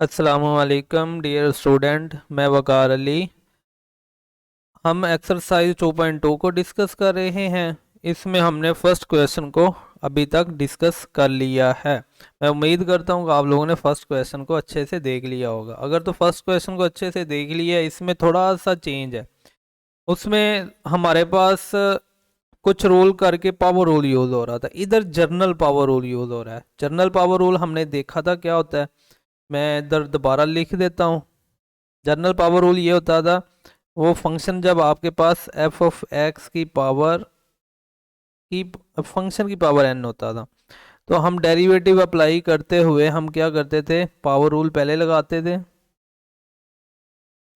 अस्सलाम वालेकुम dear student, मैं वकार अली। हम एक्सरसाइज 2.2 को डिस्कस कर रहे हैं। इसमें हमने फर्स्ट क्वेश्चन को अभी तक डिस्कस कर लिया है। मैं उम्मीद करता हूँ कि आप लोगों ने फर्स्ट क्वेश्चन को अच्छे से देख लिया होगा। अगर तो फर्स्ट क्वेश्चन को अच्छे से देख लिया, इसमें थोड़ा सा चेंज है। उसमें हमारे पास कुछ रूल करके पावर रूल यूज़ हो रहा था, इधर जर्नल पावर रूल यूज़ हो रहा है। जर्नल पावर रूल हमने देखा था क्या होता है, मैं इधर दोबारा लिख देता हूँ। जनरल पावर रूल ये होता था, वो फंक्शन जब आपके पास एफ ऑफ एक्स की पावर की फंक्शन की पावर एन होता था, तो हम डेरिवेटिव अप्लाई करते हुए हम क्या करते थे, पावर रूल पहले लगाते थे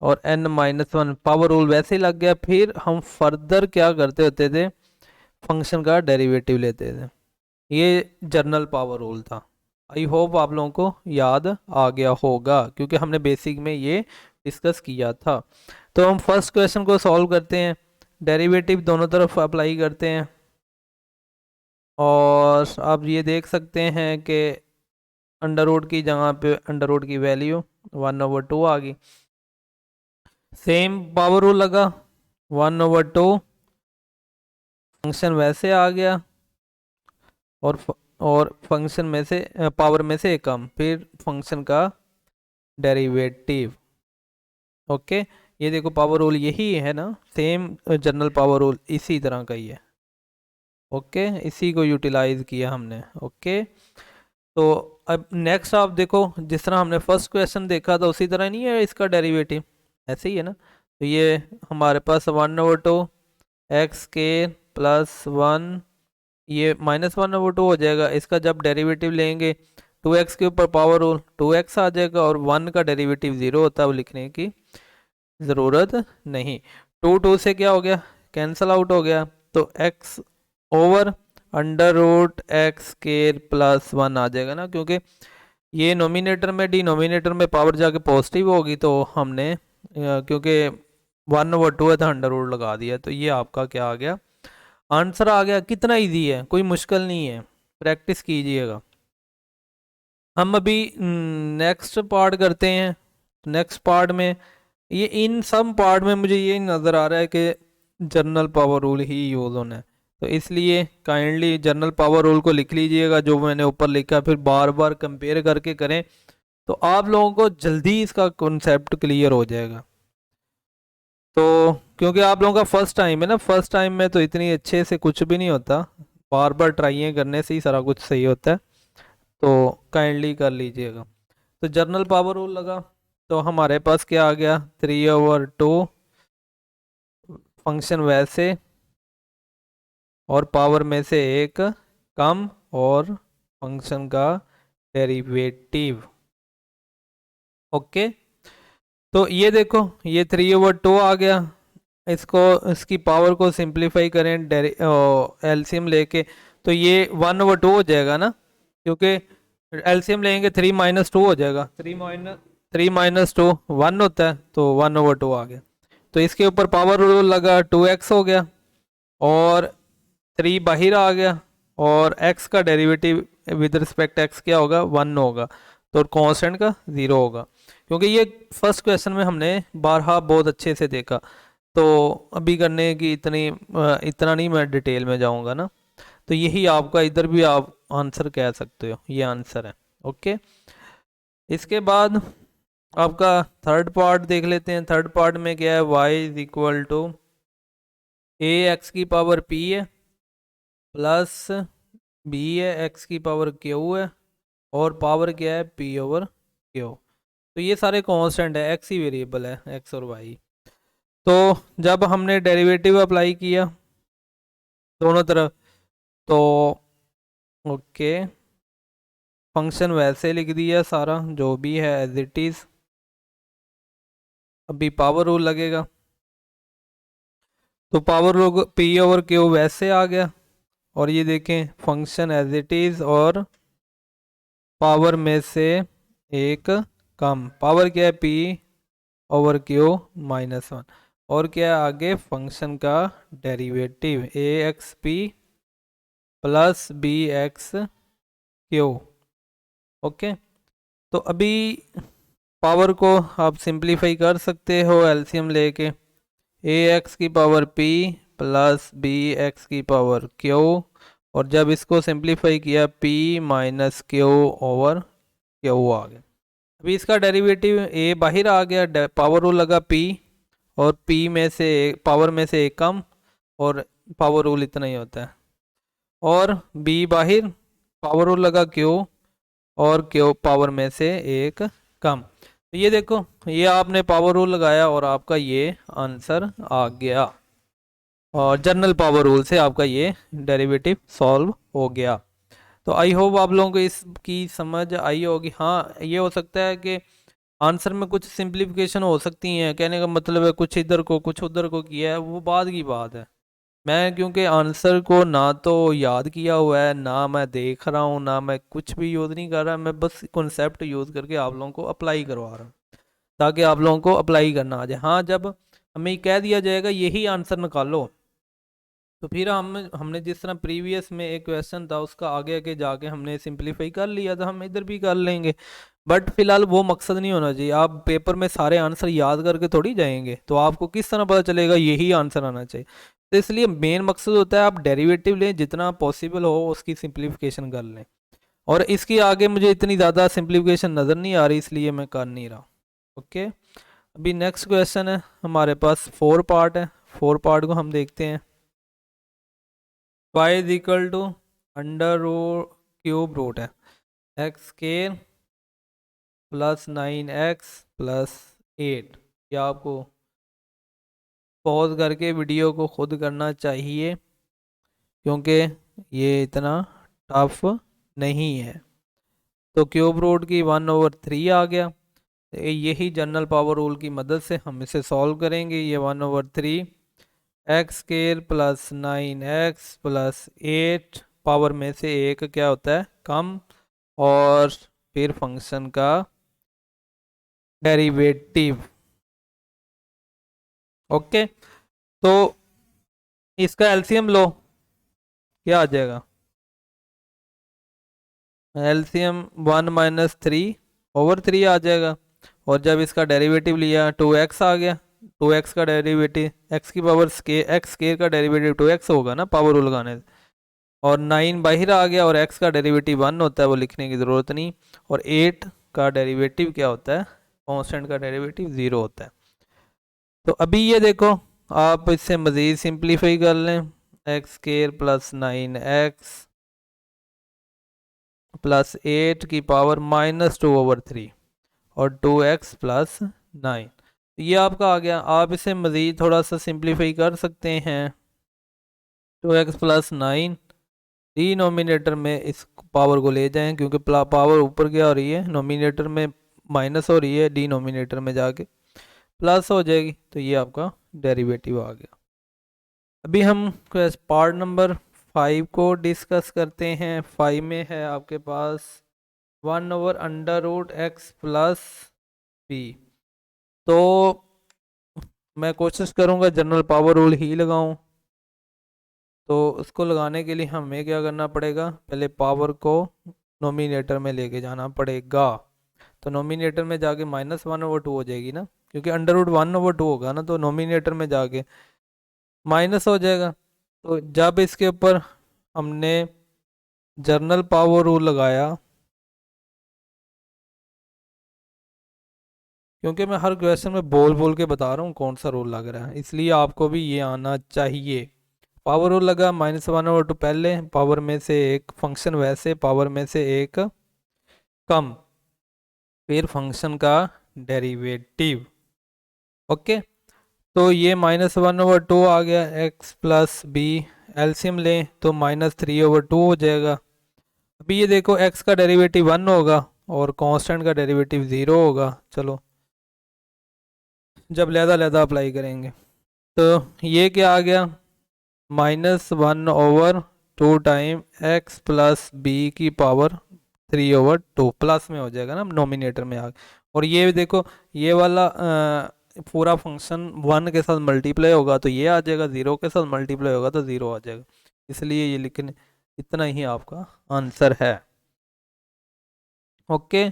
और n minus one power rule वैसे ही लग गया। फिर हम फर्दर क्या करते होते थे, फंक्शन का डेरिवेटिव लेते थे। ये जर्नल पावर रूल था। आई होप आप लोगों को याद आ गया होगा, क्योंकि हमने बेसिक में ये डिस्कस किया था। तो हम फर्स्ट क्वेश्चन को सॉल्व करते हैं, डेरिवेटिव दोनों तरफ अप्लाई करते हैं और आप ये देख सकते हैं कि अंडर रूट की जगह पे अंडर रूट की वैल्यू 1/2 आ गई। सेम पावर रूल लगा, 1/2 फंक्शन वैसे आ गया और फंक्शन में से पावर में से एक कम, फिर फंक्शन का डेरिवेटिव। ओके, ये देखो पावर रूल यही है ना, सेम जनरल पावर रूल इसी तरह का ही है। ओके, इसी को यूटिलाइज किया हमने। ओके, तो अब नेक्स्ट आप देखो, जिस तरह हमने फर्स्ट क्वेश्चन देखा था उसी तरह नहीं है इसका डेरिवेटिव, ऐसे ही है ना। तो ये हमारे पास 1/2 एक्स के प्लस वन, ये -1/2 हो जाएगा। इसका जब डेरिवेटिव लेंगे 2x के ऊपर पावर रूल 2x आ जाएगा, और 1 का डेरिवेटिव 0 होता है, वो लिखने की ज़रूरत नहीं। 2 से क्या हो गया, कैंसल आउट हो गया, तो x over under root x square plus one आ जाएगा ना, क्योंकि ये नोमिनेटर में डिनोमिनेटर में पावर जाके पॉजिटिव होगी, तो हमने क्योंकि 1/2 था अंडर रूट लगा दिया, तो ये आपका क्या आ गया, आंसर आ गया। कितना इजी है, कोई मुश्किल नहीं है, प्रैक्टिस कीजिएगा। हम अभी नेक्स्ट पार्ट करते हैं। नेक्स्ट पार्ट में ये इन सब पार्ट में मुझे ये नज़र आ रहा है कि जनरल पावर रूल ही यूज़ होना है, तो इसलिए काइंडली जनरल पावर रूल को लिख लीजिएगा जो मैंने ऊपर लिखा, फिर बार बार कंपेयर करके करें तो आप लोगों को जल्दी इसका कॉन्सेप्ट क्लियर हो जाएगा। तो क्योंकि आप लोगों का फर्स्ट टाइम है ना, फर्स्ट टाइम में तो इतनी अच्छे से कुछ भी नहीं होता, बार बार ट्राइयाँ करने से ही सारा कुछ सही होता है, तो काइंडली कर लीजिएगा। तो जनरल पावर रूल लगा, तो हमारे पास क्या आ गया, 3/2 फंक्शन वैसे और पावर में से एक कम और फंक्शन का डेरिवेटिव। ओके, तो ये देखो, ये 3/2 आ गया। इसको इसकी पावर को सिंप्लीफाई करें एलसीएम लेके, तो ये 1/2 हो जाएगा ना, क्योंकि एलसीएम लेंगे 3 - 2 हो जाएगा। 3 - 2 1 होता है, तो 1/2 आ गया। तो इसके ऊपर पावर रूल लगा, 2x हो गया और 3 बाहर आ गया, और x का डेरिवेटिव विद रिस्पेक्ट x क्या होगा, 1 होगा, तो कांस्टेंट का 0 होगा। क्योंकि ये फर्स्ट क्वेश्चन में हमने बारहा बहुत अच्छे से देखा, तो अभी करने की इतना नहीं मैं डिटेल में जाऊंगा ना, तो यही आपका इधर भी आप आंसर कह सकते हो, ये आंसर है। ओके, इसके बाद आपका थर्ड पार्ट देख लेते हैं। थर्ड पार्ट में क्या है, y = a x की पावर p है प्लस b है x की पावर q है, और पावर क्या है p/q। तो ये सारे कांस्टेंट है, x ही वेरिएबल है, x और y। तो जब हमने डेरिवेटिव अप्लाई किया दोनों तरफ, तो ओके, फंक्शन वैसे लिख दिया सारा जो भी है एज इट इज़। अभी पावर रूल लगेगा, तो पावर रूल p/q वैसे आ गया, और ये देखें फंक्शन एज इट इज़, और पावर में से एक कम, पावर क्या है p/q-1, और क्या है आगे फंक्शन का derivative axp plus bxq। Okay, तो अभी पावर को आप सिंप्लीफाई कर सकते हो एलसीएम लेके, ए एक्स की power p plus b x की पावर क्यू, और जब इसको सिंप्लीफाई किया p minus q over q आ गया। अभी इसका डेरिवेटिव ए बाहर आ गया, पावर रूल लगा पी, और पी में से पावर में से एक कम, और पावर रूल इतना ही होता है, और बी बाहर, पावर रूल लगा क्यू, और क्यू पावर में से एक कम। तो ये देखो, ये आपने पावर रूल लगाया और आपका ये आंसर आ गया, और जनरल पावर रूल से आपका ये डेरिवेटिव सॉल्व हो गया। तो आई होप आप लोगों को इसकी समझ आई होगी। हाँ, ये हो सकता है कि आंसर में कुछ सिंप्लीफिकेशन हो सकती हैं, कहने का मतलब है कुछ इधर को कुछ उधर को किया है, वो बाद की बात है। मैं क्योंकि आंसर को ना तो याद किया हुआ है, ना मैं देख रहा हूँ, ना मैं कुछ भी यूज़ नहीं कर रहा, मैं बस कॉन्सेप्ट यूज़ करके आप लोगों को अप्लाई करवा रहा हूँ, ताकि आप लोगों को अप्लाई करना आ जाए। हाँ, जब हमें कह दिया जाएगा यही आंसर निकालो, तो फिर हमने जिस तरह प्रीवियस में एक क्वेश्चन था उसका आगे आगे जाके हमने सिंप्लीफाई कर लिया था, हम इधर भी कर लेंगे। बट फिलहाल वो मकसद नहीं होना चाहिए। आप पेपर में सारे आंसर याद करके थोड़ी जाएंगे, तो आपको किस तरह पता चलेगा यही आंसर आना चाहिए। तो इसलिए मेन मकसद होता है आप डेरिवेटिव लें, जितना पॉसिबल हो उसकी सिंप्लीफिकेशन कर लें। और इसकी आगे मुझे इतनी ज़्यादा सिंप्लीफिकेशन नज़र नहीं आ रही, इसलिए मैं कर नहीं रहा। ओके, अभी नेक्स्ट क्वेश्चन है हमारे पास, 4 पार्ट है। 4 पार्ट को हम देखते हैं। y is equal to under cube root है x square plus 9x plus 8। या आपको पॉज करके वीडियो को खुद करना चाहिए, क्योंकि ये इतना टफ नहीं है। तो क्यूब रूट की 1/3 आ गया। यही जनरल पावर रूल की मदद से हम इसे सॉल्व करेंगे। ये 1/3 x square plus 9x plus 8, power में से एक क्या होता है, कम, और फिर फंक्शन का डेरिवेटिव। ओके, तो इसका एलसीएम लो, क्या आ जाएगा? एलसीएम 1 - 3/3 आ जाएगा। और जब इसका डेरिवेटिव लिया 2x आ गया। 2x का डेरिवेटिव x की पावर एक्स स्केयर का डेरिवेटिव 2x होगा ना, पावर रूल लगाने से। और 9 बाहर आ गया, और x का डेरिवेटिव 1 होता है, वो लिखने की ज़रूरत नहीं। और 8 का डेरिवेटिव क्या होता है, कांस्टेंट का डेरिवेटिव 0 होता है। तो अभी ये देखो, आप इससे मज़ीद सिंप्लीफाई कर लें। X square plus 9x plus 8 की पावर -2/3, और 2x प्लस 9, ये आपका आ गया। आप इसे मज़ीद थोड़ा सा सिंप्लीफाई कर सकते हैं। 2x प्लस 9, डिनोमिनेटर में इस पावर को ले जाएं, क्योंकि पावर ऊपर क्या हो रही है, नोमिनेटर में माइनस हो रही है, डिनोमिनेटर में जाके प्लस हो जाएगी। तो ये आपका डेरिवेटिव आ गया। अभी हम पार्ट नंबर 5 को डिस्कस करते हैं। 5 में है आपके पास 1/√x प्लस बी। तो मैं कोशिश करूँगा जनरल पावर रूल ही लगाऊं। तो उसको लगाने के लिए हमें क्या करना पड़ेगा, पहले पावर को नोमिनेटर में लेके जाना पड़ेगा। तो नोमिनेटर में जाके -1/2 हो जाएगी ना, क्योंकि √1/2 होगा ना, तो नोमिनेटर में जाके माइनस हो जाएगा। तो जब इसके ऊपर हमने जनरल पावर रूल लगाया, क्योंकि मैं हर क्वेश्चन में बोल बोल के बता रहा हूँ कौन सा रूल लग रहा है, इसलिए आपको भी ये आना चाहिए। पावर रूल लगा, -1/2 पहले, पावर में से एक फंक्शन वैसे, पावर में से एक कम, फिर फंक्शन का डेरिवेटिव। ओके, तो ये -1/2 आ गया, x प्लस बी। एलसीएम लें तो -3/2 हो जाएगा। अभी ये देखो, x का डेरिवेटिव 1 होगा और कांस्टेंट का डेरिवेटिव 0 होगा। चलो, जब लहदा अप्लाई करेंगे तो ये क्या आ गया, -1/2 टाइम x प्लस बी की पावर 3/2, प्लस में हो जाएगा ना, नोमिनेटर में आ। और ये देखो, ये वाला पूरा फंक्शन 1 के साथ मल्टीप्लाई होगा तो ये आ जाएगा, 0 के साथ मल्टीप्लाई होगा तो 0 आ जाएगा। इसलिए ये लिखने, इतना ही आपका आंसर है। Okay,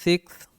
6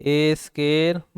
1/a²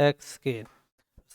x².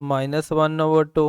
-1/2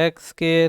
x²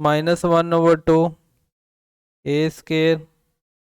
-1/2 a²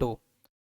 2.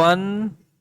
1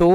2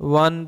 1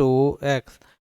2x.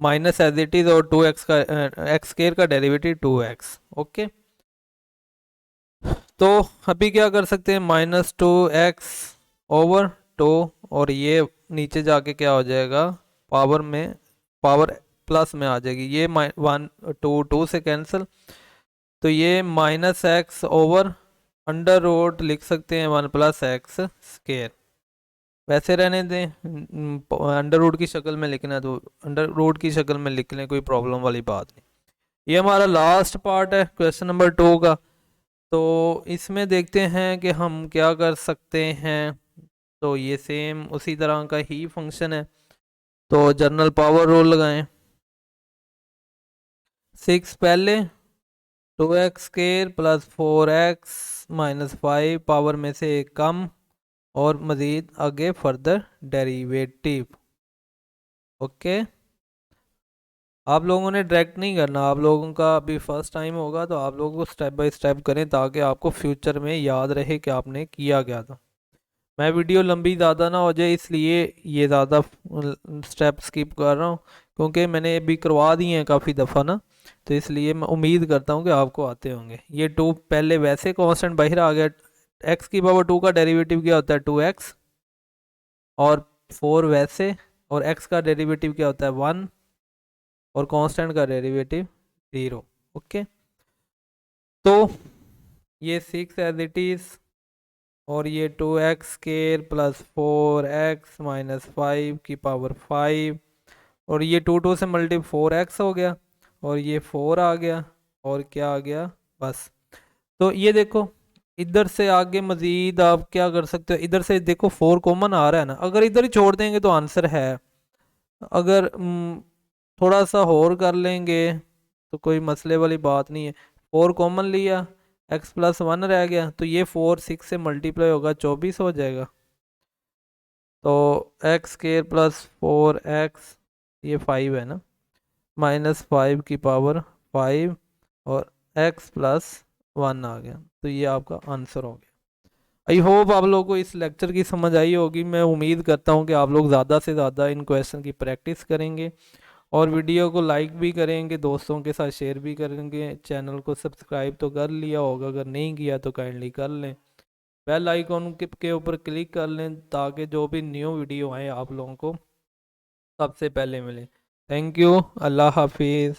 Minus as it is, और 2x का एक्स स्क्वायर का डेरिवेटिव 2x। ओके, तो अभी क्या कर सकते हैं, -2x ओवर 2, और ये नीचे जाके क्या हो जाएगा, पावर में, पावर प्लस में आ जाएगी, ये 1 2 से कैंसिल, तो ये -x ओवर अंडर रूट लिख सकते हैं 1 + x स्क्वायर, वैसे रहने दें, अंडर रूट की शक्ल में लिखना है तो अंडर रूट की शक्ल में लिख लें, कोई प्रॉब्लम वाली बात नहीं। ये हमारा लास्ट पार्ट है क्वेश्चन नंबर 2 का। तो इसमें देखते हैं कि हम क्या कर सकते हैं। तो ये सेम उसी तरह का ही फंक्शन है, तो जनरल पावर रूल लगाएं। 6 पहले, 2x² + 4x - 5 पावर में से एक कम, और मज़ीद आगे फर्दर डेरिवेटिव। ओके, आप लोगों ने डायरेक्ट नहीं करना, आप लोगों का अभी फर्स्ट टाइम होगा, तो आप लोगों को स्टेप बाय स्टेप करें ताकि आपको फ्यूचर में याद रहे कि आपने किया क्या था। मैं वीडियो लंबी ज़्यादा ना हो जाए इसलिए ये ज़्यादा स्टेप स्किप कर रहा हूँ, क्योंकि मैंने अभी करवा दिए हैं काफ़ी दफ़ा ना, तो इसलिए मैं उम्मीद करता हूँ कि आपको आते होंगे। ये 2 पहले वैसे कांस्टेंट बाहर आ गया, x⁻² का डेरिवेटिव क्या होता है 2x, और 4 वैसे, और x का डेरिवेटिव क्या होता है 1, और कांस्टेंट का डेरिवेटिव 0। ओके, तो ये 6 एज इट इज़, और ये 2x² + 4x - 5 की पावर 5, और ये 2 से मल्टी 4x हो गया, और ये 4 आ गया, और क्या आ गया, बस। तो ये देखो, इधर से आगे मज़ीद आप क्या कर सकते हो, इधर से देखो 4 कॉमन आ रहा है ना, अगर इधर ही छोड़ देंगे तो आंसर है, अगर थोड़ा सा और कर लेंगे तो कोई मसले वाली बात नहीं है। 4 कॉमन लिया, x+1 रह गया, तो ये 4 6 से मल्टीप्लाई होगा 24 हो जाएगा, तो x² + 4x, ये 5 है ना, -5 की पावर 5, और x+1 आ गया, तो ये आपका आंसर हो गया। आई होप आप लोगों को इस लेक्चर की समझ आई होगी। मैं उम्मीद करता हूँ कि आप लोग ज़्यादा से ज़्यादा इन क्वेश्चन की प्रैक्टिस करेंगे, और वीडियो को लाइक भी करेंगे, दोस्तों के साथ शेयर भी करेंगे। चैनल को सब्सक्राइब तो कर लिया होगा, अगर नहीं किया तो काइंडली कर लें, बेल आइकॉन के ऊपर क्लिक कर लें ताकि जो भी न्यू वीडियो आए आप लोगों को सबसे पहले मिले। थैंक यू, अल्लाह हाफिज़।